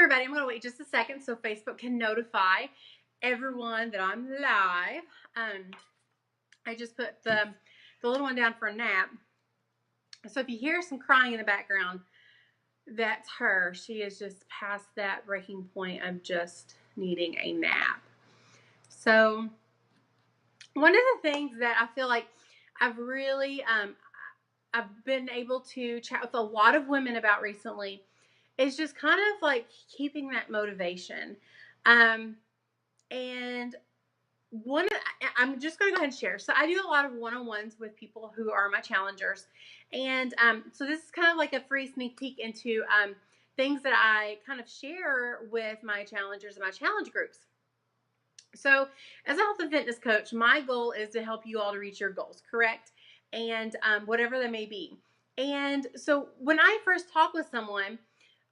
everybody, I'm going to wait just a second so Facebook can notify everyone that I'm live. I just put the little one down for a nap. So if you hear some crying in the background, that's her. She is just past that breaking point of just needing a nap. So one of the things that I feel like I've really, I've been able to chat with a lot of women about recently is just kind of like keeping that motivation. And I'm just going to go ahead and share. So I do a lot of one-on-ones with people who are my challengers. And so this is kind of like a free sneak peek into things that I kind of share with my challengers and my challenge groups. So as a health and fitness coach, my goal is to help you all to reach your goals, correct? And whatever they may be. And so when I first talk with someone,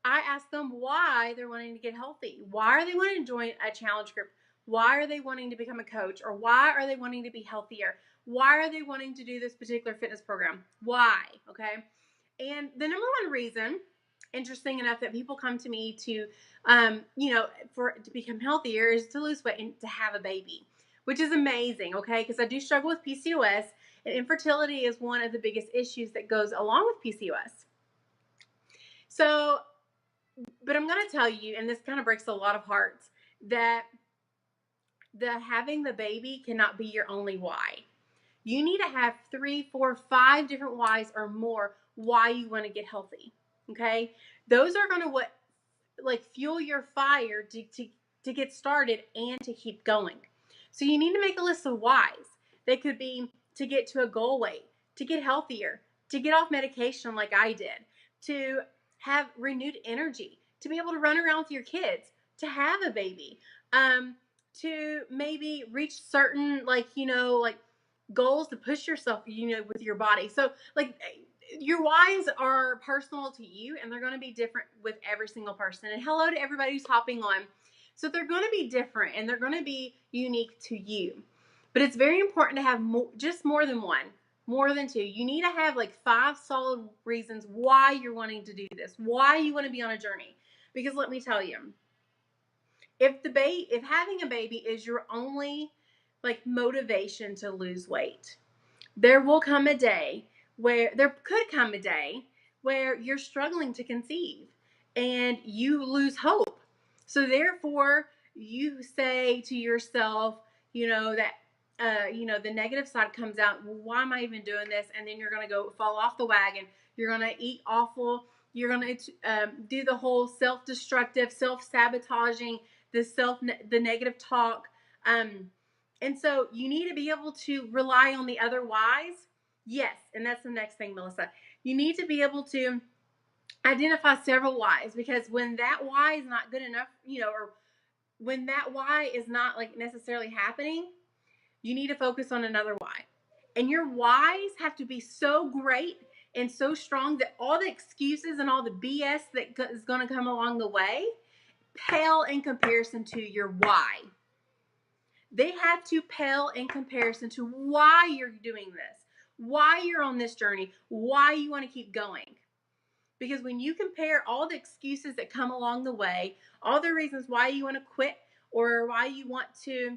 I ask them why they're wanting to get healthy. Why are they wanting to join a challenge group? Why are they wanting to become a coach? Or why are they wanting to be healthier? Why are they wanting to do this particular fitness program? Why? Okay. And the number one reason, interesting enough, that people come to me to, to become healthier is to lose weight and to have a baby, which is amazing. Okay. Because I do struggle with PCOS, and infertility is one of the biggest issues that goes along with PCOS. So, but I'm going to tell you, and this kind of breaks a lot of hearts, that having the baby cannot be your only why. You need to have 3, 4, 5 different whys or more why you want to get healthy. Okay. Those are going to fuel your fire to get started and to keep going. So you need to make a list of whys. They could be to get to a goal weight, to get healthier, to get off medication like I did, to have renewed energy, to be able to run around with your kids, to have a baby, to maybe reach certain goals to push yourself, with your body. So your whys are personal to you, and they're going to be different with every single person. And hello to everybody who's hopping on. So they're going to be different, and they're going to be unique to you. But it's very important to have more than one, more than two. You need to have 5 solid reasons why you're wanting to do this, why you want to be on a journey. Because let me tell you, if having a baby is your only motivation to lose weight, there could come a day where you're struggling to conceive and you lose hope. So therefore you say to yourself, that the negative side comes out. Well, why am I even doing this? And then you're going to go fall off the wagon. You're going to eat awful. You're going to do the whole self-destructive, self-sabotaging, the negative talk. And so you need to be able to rely on the other whys. Yes. And that's the next thing, Melissa. You need to be able to identify several whys, because when that why is not good enough, or when that why is not necessarily happening, you need to focus on another why. And your whys have to be so great and so strong that all the excuses and all the BS that is going to come along the way pale in comparison to your why. They have to pale in comparison to why you're doing this, why you're on this journey, why you want to keep going. Because when you compare all the excuses that come along the way, all the reasons why you want to quit or why you want to,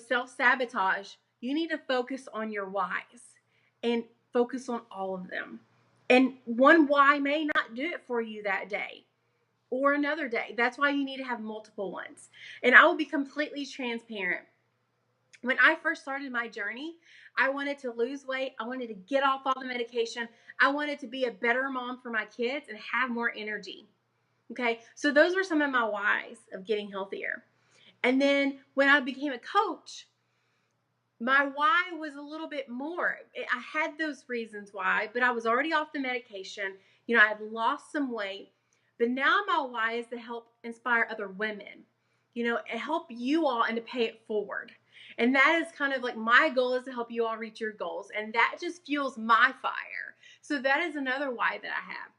self-sabotage, you need to focus on your whys and focus on all of them. And one why may not do it for you that day or another day. That's why you need to have multiple ones. And I will be completely transparent. When I first started my journey, I wanted to lose weight. I wanted to get off all the medication. I wanted to be a better mom for my kids and have more energy. Okay, so those were some of my whys of getting healthier. And then when I became a coach, my why was a little bit more. I had those reasons why, but I was already off the medication. I had lost some weight. But now my why is to help inspire other women, help you all and to pay it forward. And that is kind of my goal, is to help you all reach your goals. And that just fuels my fire. So that is another why that I have.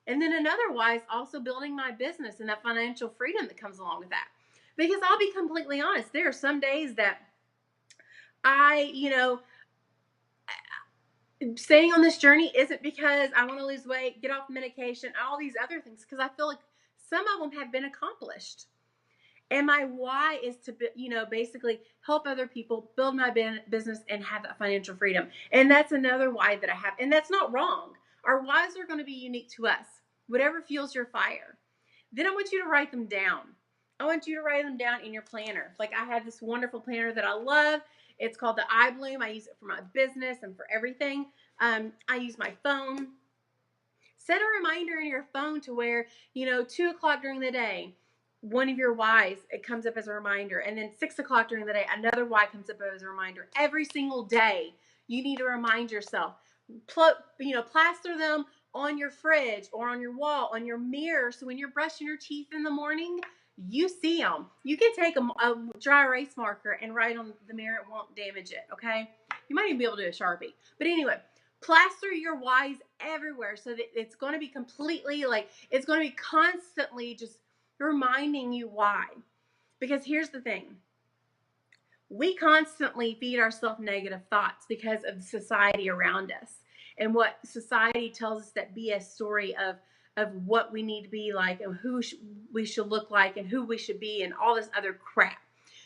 And then another why is also building my business and that financial freedom that comes along with that. Because I'll be completely honest, there are some days that staying on this journey isn't because I want to lose weight, get off medication, all these other things, because I feel like some of them have been accomplished. And my why is to, basically help other people build my business and have that financial freedom. And that's another why that I have. And that's not wrong. Our whys are going to be unique to us, whatever fuels your fire. Then I want you to write them down. I want you to write them down in your planner. Like I have this wonderful planner that I love. It's called the iBloom. I use it for my business and for everything. I use my phone. Set a reminder in your phone to where, 2 o'clock during the day, one of your whys, it comes up as a reminder. And then 6 o'clock during the day, another why comes up as a reminder. Every single day, you need to remind yourself. Plaster them on your fridge or on your wall, on your mirror. So when you're brushing your teeth in the morning, you see them. You can take a dry erase marker and write on the mirror. It won't damage it, okay? You might even be able to do a Sharpie. But anyway, plaster your whys everywhere so that it's going to be completely it's going to be constantly just reminding you why. Because here's the thing. We constantly feed ourselves negative thoughts because of the society around us and what society tells us, that BS story of what we need to be like and who we should look like and who we should be and all this other crap.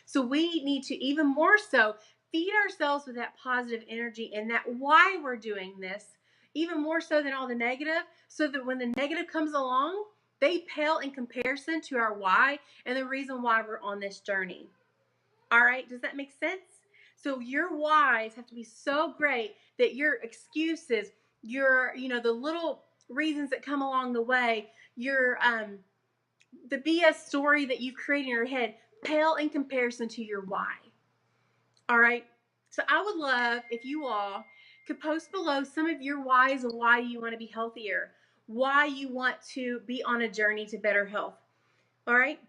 So we need to even more so feed ourselves with that positive energy and that why we're doing this, even more so than all the negative, so that when the negative comes along, they pale in comparison to our why and the reason why we're on this journey. All right, does that make sense? So your whys have to be so great that your excuses, your, the little reasons that come along the way, your the BS story that you create in your head pale in comparison to your why. All right. So I would love if you all could post below some of your whys and why you want to be healthier, why you want to be on a journey to better health. All right.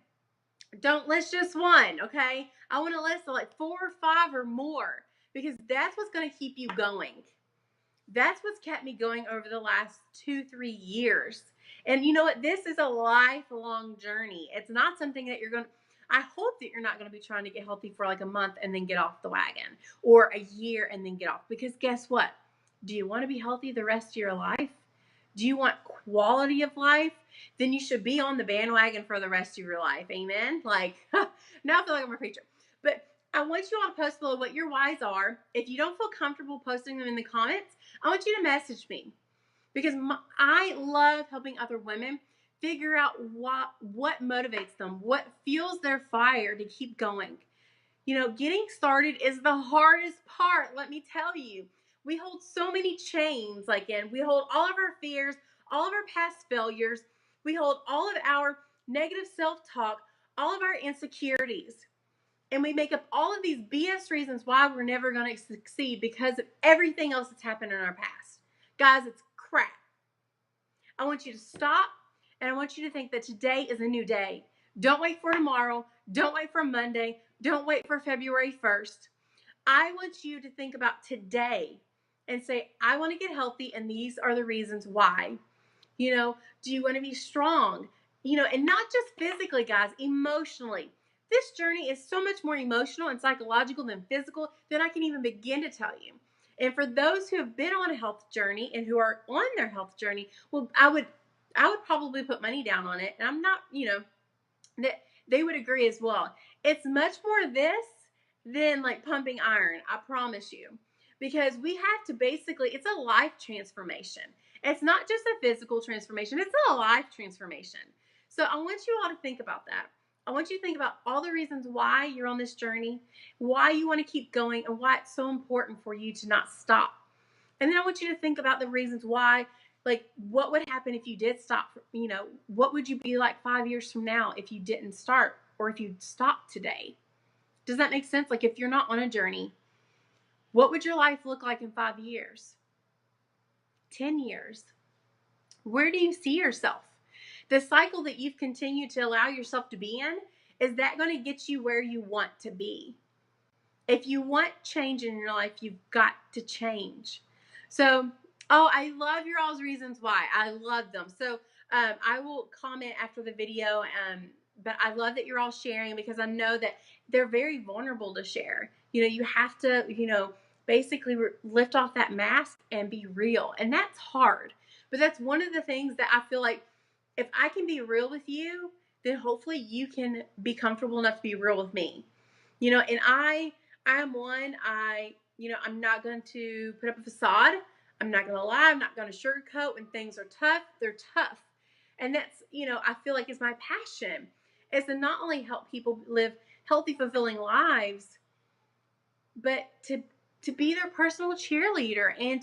Don't list just one, okay? I want to list like 4 or 5 or more, because that's what's going to keep you going. That's what's kept me going over the last 2-3 years. And you know what? This is a lifelong journey. It's not something that I hope that you're not going to be trying to get healthy for like a month and then get off the wagon, or a year and then get off. Because guess what? Do you want to be healthy the rest of your life? Do you want quality of life? Then you should be on the bandwagon for the rest of your life. Amen? Now I feel like I'm a preacher. But I want you all to post below what your whys are. If you don't feel comfortable posting them in the comments, I want you to message me. Because I love helping other women figure out what motivates them, what fuels their fire to keep going. Getting started is the hardest part, let me tell you. We hold so many chains, we hold all of our fears, all of our past failures. We hold all of our negative self-talk, all of our insecurities. And we make up all of these BS reasons why we're never going to succeed because of everything else that's happened in our past. Guys, it's crap. I want you to stop, and I want you to think that today is a new day. Don't wait for tomorrow. Don't wait for Monday. Don't wait for February 1st. I want you to think about today and say, I want to get healthy, and these are the reasons why. Do you want to be strong? And not just physically, guys, emotionally. This journey is so much more emotional and psychological than physical than I can even begin to tell you. And for those who have been on a health journey and who are on their health journey, well, I would probably put money down on it. And I'm not, that they would agree as well. It's much more this than like pumping iron, I promise you. Because we have to it's a life transformation. It's not just a physical transformation, it's a life transformation. So I want you all to think about that. I want you to think about all the reasons why you're on this journey, why you want to keep going, and why it's so important for you to not stop. And then I want you to think about the reasons why, what would happen if you did stop? What would you be like 5 years from now if you didn't start, or if you stopped today? Does that make sense? If you're not on a journey, what would your life look like in 5 years? 10 years? Where do you see yourself? The cycle that you've continued to allow yourself to be in, is that going to get you where you want to be? If you want change in your life, you've got to change. So, I love your all's reasons why. I love them. So I will comment after the video, but I love that you're all sharing, because I know that they're very vulnerable to share. You have to, basically lift off that mask and be real. And that's hard. But that's one of the things that I feel like if I can be real with you, then hopefully you can be comfortable enough to be real with me. And I am one, I'm not going to put up a facade. I'm not going to lie. I'm not going to sugarcoat. When things are tough, they're tough. And that's, I feel like it's my passion is to not only help people live healthy, fulfilling lives, but to be their personal cheerleader and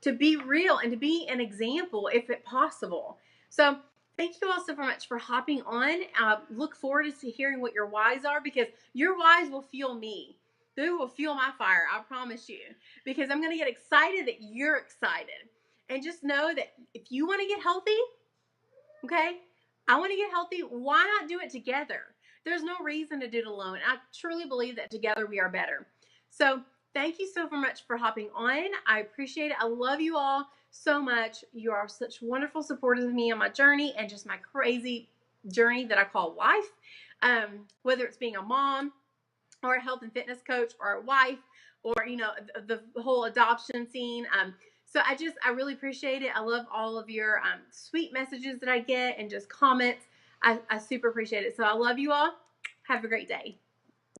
to be real and to be an example if it's possible. So thank you all so much for hopping on. Look forward to hearing what your whys are, because your whys will fuel me. They will fuel my fire, I promise you, because I'm going to get excited that you're excited. And just know that if you want to get healthy, okay, I want to get healthy, why not do it together? There's no reason to do it alone. I truly believe that together we are better. So thank you so much for hopping on. I appreciate it. I love you all so much. You are such wonderful supporters of me on my journey and just my crazy journey that I call life. Whether it's being a mom or a health and fitness coach or a wife or, the whole adoption scene. So I really appreciate it. I love all of your sweet messages that I get and just comments. I super appreciate it. So I love you all. Have a great day.